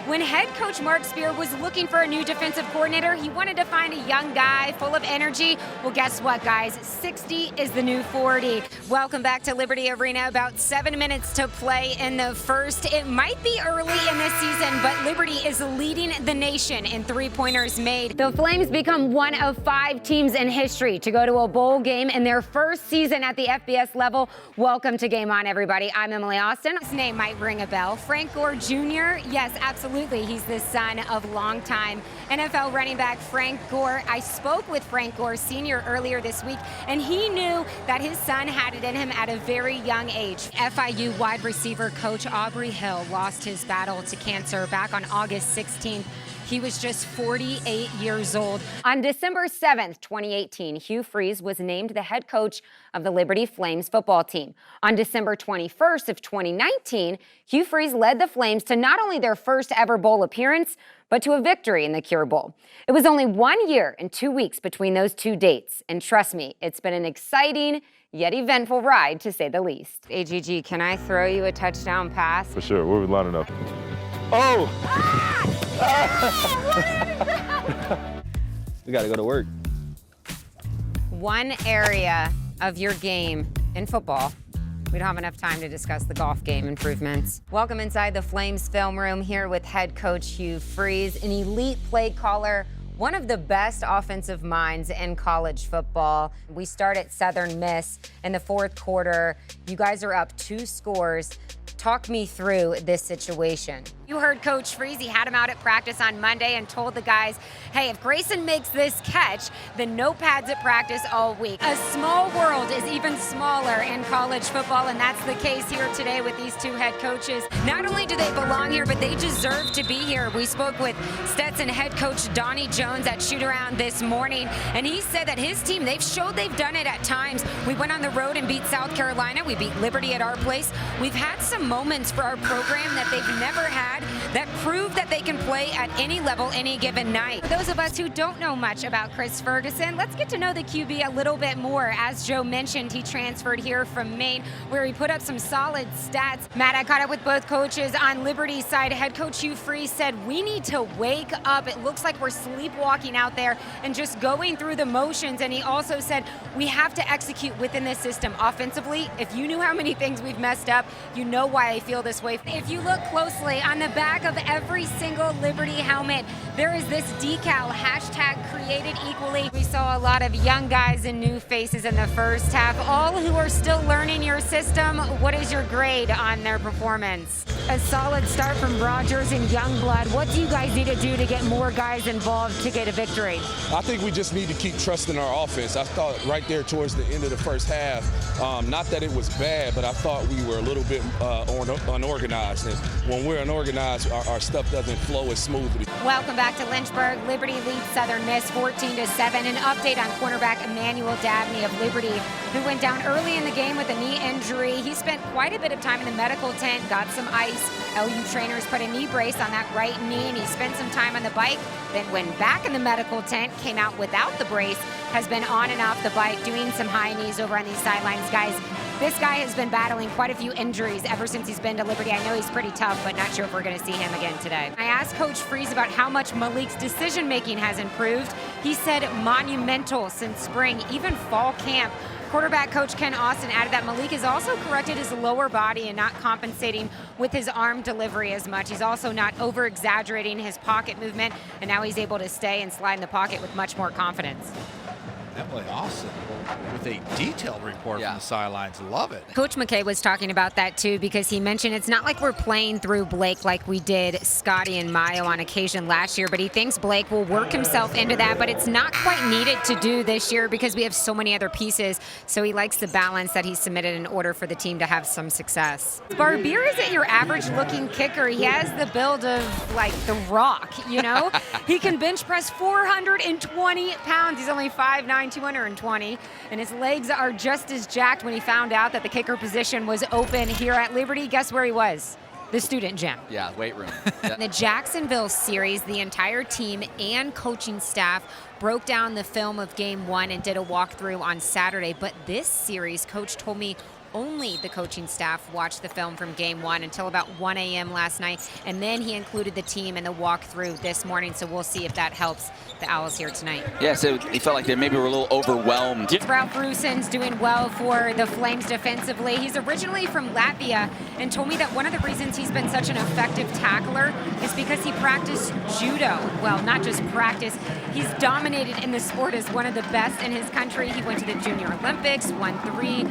When head coach Mark Spear was looking for a new defensive coordinator, he wanted to find a young guy full of energy. Well, guess what, guys? 60 is the new 40. Welcome back to Liberty Arena. About 7 minutes to play in the first. It might be early in this season, but Liberty is leading the nation in three-pointers made. The Flames become one of 5 teams in history to go to a bowl game in their first season at the FBS level. Welcome to Game On, everybody. I'm Emily Austin. His name might ring a bell. Frank Gore Jr. Yes, absolutely. He's the son of longtime NFL running back Frank Gore. I spoke with Frank Gore Sr. earlier this week, and he knew that his son had it in him at a very young age. FIU wide receiver coach Aubrey Hill lost his battle to cancer back on August 16th. He was just 48 years old. On December 7th, 2018, Hugh Freeze was named the head coach of the Liberty Flames football team. On December 21st of 2019, Hugh Freeze led the Flames to not only their first ever bowl appearance, but to a victory in the Cure Bowl. It was only 1 year and 2 weeks between those two dates. And trust me, it's been an exciting yet eventful ride, to say the least. AGG, can I throw you a touchdown pass? For sure. Where we lining up? Oh! We got to go to work. One area of your game in football. We don't have enough time to discuss the golf game improvements. Welcome inside the Flames film room here with head coach Hugh Freeze, an elite play caller, one of the best offensive minds in college football. We start at Southern Miss in the fourth quarter. You guys are up 2 scores. Talk me through this situation. You heard Coach Freeze. He had him out at practice on Monday and told the guys, hey, if Grayson makes this catch, then no pads at practice all week. A small world is even smaller in college football, and that's the case here today with these 2 head coaches. Not only do they belong here, but they deserve to be here. We spoke with Stetson head coach Donnie Jones at shoot-around this morning, and he said that his team, they've showed they've done it at times. We went on the road and beat South Carolina. We beat Liberty at our place. We've had some moments for our program that they've never had that prove that they can play at any level any given night. For those of us who don't know much about Chris Ferguson, let's get to know the QB a little bit more. As Joe mentioned, he transferred here from Maine, where he put up some solid stats. Matt, I caught up with both coaches on Liberty's side. Head coach Hugh Freeze said, we need to wake up. It looks like we're sleepwalking out there and just going through the motions. And he also said, we have to execute within this system offensively. If you knew how many things we've messed up, you know why I feel this way. If you look closely on the back of every single Liberty helmet, there is this decal, #created equally. We saw a lot of young guys and new faces in the first half, all who are still learning your system. What is your grade on their performance? A solid start from Rogers and Youngblood. What do you guys need to do to get more guys involved to get a victory? I think we just need to keep trusting our offense. I thought right there towards the end of the first half, not that it was bad, but I thought we were a little bit unorganized. And when we're unorganized, our stuff doesn't flow as smoothly. Welcome back to Lynchburg. Liberty leads Southern Miss 14-7. An update on cornerback Emmanuel Dabney of Liberty, who went down early in the game with a knee injury. He spent quite a bit of time in the medical tent, got some ice. LU trainers put a knee brace on that right knee, and he spent some time on the bike, then went back in the medical tent, came out without the brace, has been on and off the bike, doing some high knees over on these sidelines. Guys, this guy has been battling quite a few injuries ever since he's been to Liberty. I know he's pretty tough, but not sure if we're going to see him again today. I asked Coach Freeze about how much Malik's decision-making has improved. He said monumental since spring, even fall camp. Quarterback coach Ken Austin added that Malik has also corrected his lower body and not compensating with his arm delivery as much. He's also not over-exaggerating his pocket movement, and now he's able to stay and slide in the pocket with much more confidence. Emily Austin with a detailed report from the sidelines. Love it. Coach McKay was talking about that too, because he mentioned it's not like we're playing through Blake like we did Scotty and Mayo on occasion last year, but he thinks Blake will work himself into that, but it's not quite needed to do this year because we have so many other pieces. So he likes the balance that he submitted in order for the team to have some success. Barbier isn't your average looking kicker. He has the build of like The Rock, you know? He can bench press 420 pounds. He's only 5'9", 220, and his legs are just as jacked. When he found out that the kicker position was open here at Liberty, guess where he was? The student gym. Yeah, weight room. In the Jacksonville series, the entire team and coaching staff broke down the film of game one and did a walkthrough on Saturday. But this series, Coach told me only the coaching staff watched the film from game one until about 1 a.m. last night, and then he included the team in the walkthrough this morning, so we'll see if that helps the Owls here tonight. Yeah, so he felt like they maybe were a little overwhelmed. Ralph Brusen's doing well for the Flames defensively. He's originally from Latvia and told me that one of the reasons he's been such an effective tackler is because he practiced judo. Well, not just practice, he's dominated in the sport as one of the best in his country. He went to the Junior Olympics, won 3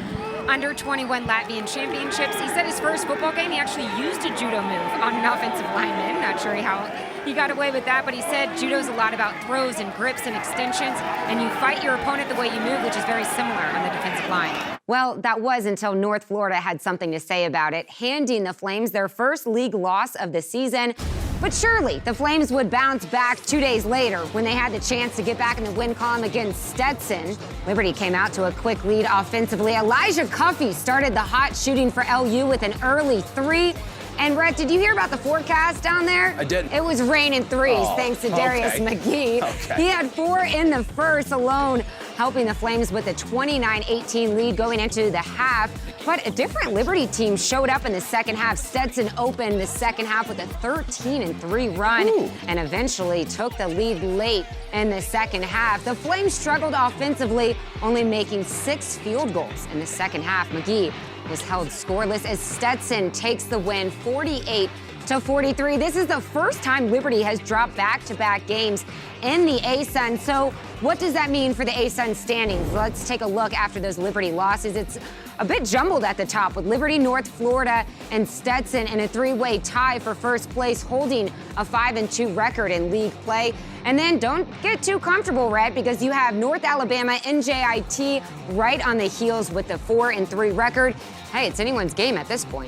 under-21 Latvian championships. He said his first football game, he actually used a judo move on an offensive lineman. Not sure how he got away with that, but he said judo's a lot about throws and grips and extensions, and you fight your opponent the way you move, which is very similar on the defensive line. Well, that was until North Florida had something to say about it, handing the Flames their first league loss of the season. But surely the Flames would bounce back 2 days later when they had the chance to get back in the win column against Stetson. Liberty came out to a quick lead offensively. Elijah Cuffey started the hot shooting for LU with an early 3. And Rhett, did you hear about the forecast down there? I didn't. It was raining 3s thanks to Darius okay. McGee. Okay. He had 4 in the first alone, helping the Flames with a 29-18 lead going into the half. But a different Liberty team showed up in the second half. Stetson opened the second half with a 13-3 run and eventually took the lead late in the second half. The Flames struggled offensively, only making 6 field goals in the second half. McGee was held scoreless as Stetson takes the win 48-43. This is the first time Liberty has dropped back-to-back games in the ASUN. So what does that mean for the ASUN standings? Let's take a look after those Liberty losses. It's a bit jumbled at the top with Liberty, North Florida, and Stetson in a 3-way tie for first place, holding a 5-2 record in league play. And then don't get too comfortable, Rhett, because you have North Alabama, NJIT right on the heels with the 4-3 record. Hey, it's anyone's game at this point.